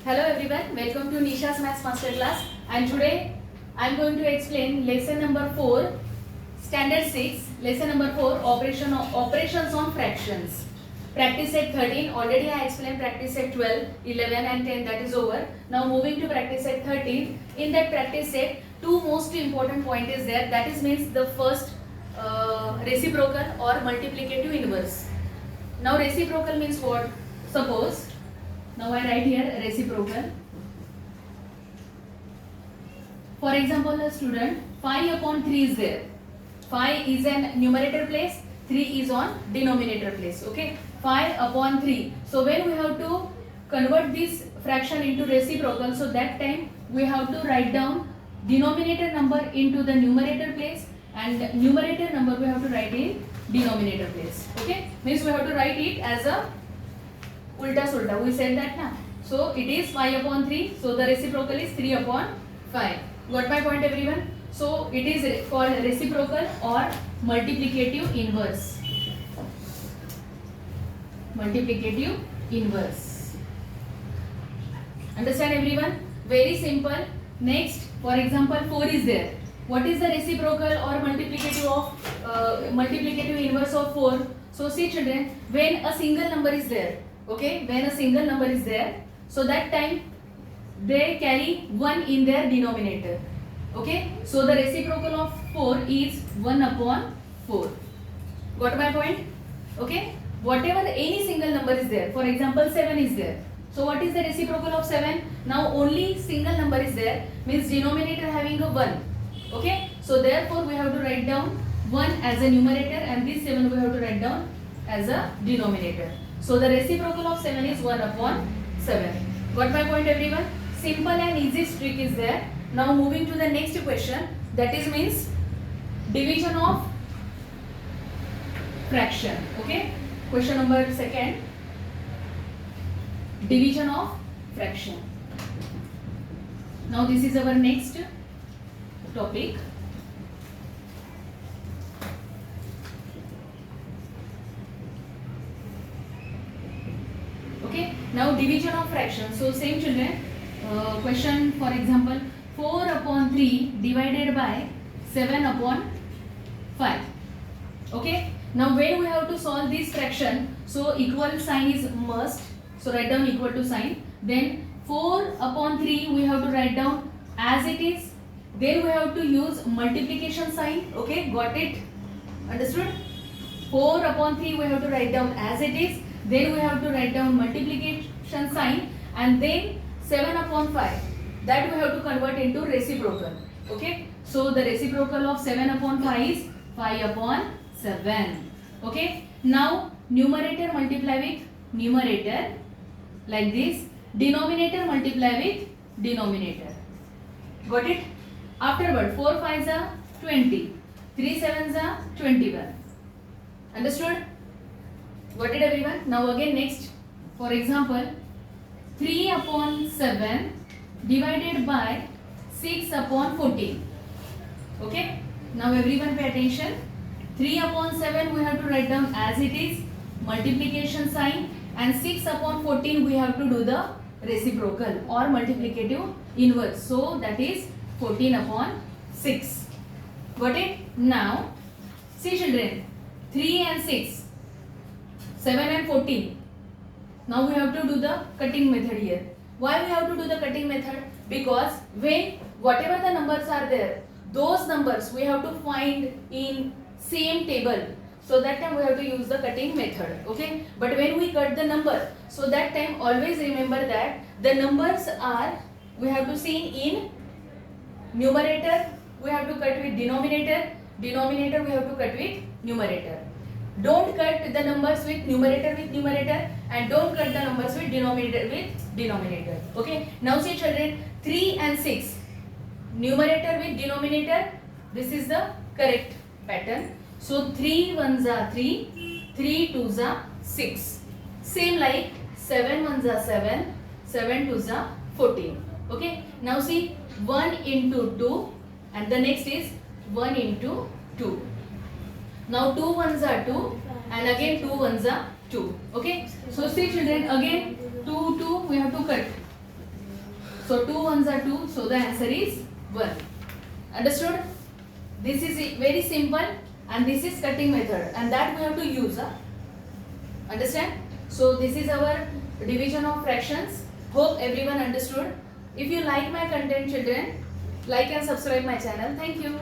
Hello everyone, welcome to Nisha's Maths Master Class, and today I am going to explain lesson number 4, standard 6, lesson number 4, operations on fractions. Practice set 13, already I explained practice set 12, 11 and 10, that is over. Now moving to practice set 13, in that practice set, two most important point is there, that is means the first reciprocal or multiplicative inverse. Now reciprocal means what? Suppose, now I write here reciprocal. For example, a student, 5 upon 3 is there. 5 is an numerator place, 3 is on denominator place. Okay, 5 upon 3. So when we have to convert this fraction into reciprocal, so that time we have to write down denominator number into the numerator place and numerator number we have to write in denominator place. Okay, means we have to write it as a ulta sulta, we said that now. So it is 5 upon 3, so the reciprocal is 3 upon 5. Got my point everyone? So it is called reciprocal or multiplicative inverse. Multiplicative inverse. Understand everyone? Very simple. Next, for example, 4 is there. What is the reciprocal or multiplicative inverse of 4? So see children, when a single number is there, okay, when a single number is there, so that time they carry 1 in their denominator. Okay, so the reciprocal of 4 is 1 upon 4. Got my point? Okay, whatever any single number is there, for example 7 is there. So what is the reciprocal of 7? Now only single number is there, means denominator having a 1. Okay, so therefore we have to write down 1 as a numerator and this 7 we have to write down as a denominator. So the reciprocal of 7 is 1 upon 7. Got my point everyone? Simple and easy trick is there. Now moving to the next question, that is means division of fraction. Okay, question number 2, division of fraction. Now this is our next topic. Okay, now division of fraction. So same children, question for example 4 upon 3 divided by 7 upon 5. Okay, now when we have to solve this fraction, so equal sign is must, so write down equal to sign. Then 4 upon 3 we have to write down as it is. Then we have to use multiplication sign. Okay, got it? Understood? 4 upon 3 we have to write down as it is. Then we have to write down multiplication sign, and then 7 upon 5, that we have to convert into reciprocal. Okay, so the reciprocal of 7 upon 5 is 5 upon 7. Okay, now numerator multiply with numerator like this, denominator multiply with denominator. Got it? Afterward 4 5s are 20, 3 7s are 21. Understood? Got it everyone? Now again next, for example 3 upon 7 divided by 6 upon 14. Okay, now everyone pay attention. 3 upon 7 we have to write down as it is, multiplication sign, and 6 upon 14 we have to do the reciprocal or multiplicative inverse. So that is 14 upon 6. Got it? Now see children, 3 and 6, 7 and 14. Now we have to do the cutting method here. Why we have to do the cutting method? Because when whatever the numbers are there, those numbers we have to find in same table. So that time we have to use the cutting method. Okay, but when we cut the number, so that time always remember that the numbers are, we have to see in numerator we have to cut with denominator, denominator we have to cut with numerator. Don't cut the numbers with numerator and don't cut the numbers with denominator. Okay, now see children, 3 and 6, numerator with denominator, this is the correct pattern. So 3 1s are 3, 3 2s are 6. Same like 7 1s are 7, 7 2s are 14. Okay, now see 1 into 2 and the next is 1 into 2. Now 2 1s are 2 and again 2 1s are 2. Okay, so see children, again 2 2 we have to cut. So 2 ones are 2, so the answer is 1. Understood? This is very simple and this is cutting method and that we have to use. Understand? So this is our division of fractions. Hope everyone understood. If you like my content, children, like and subscribe my channel. Thank you.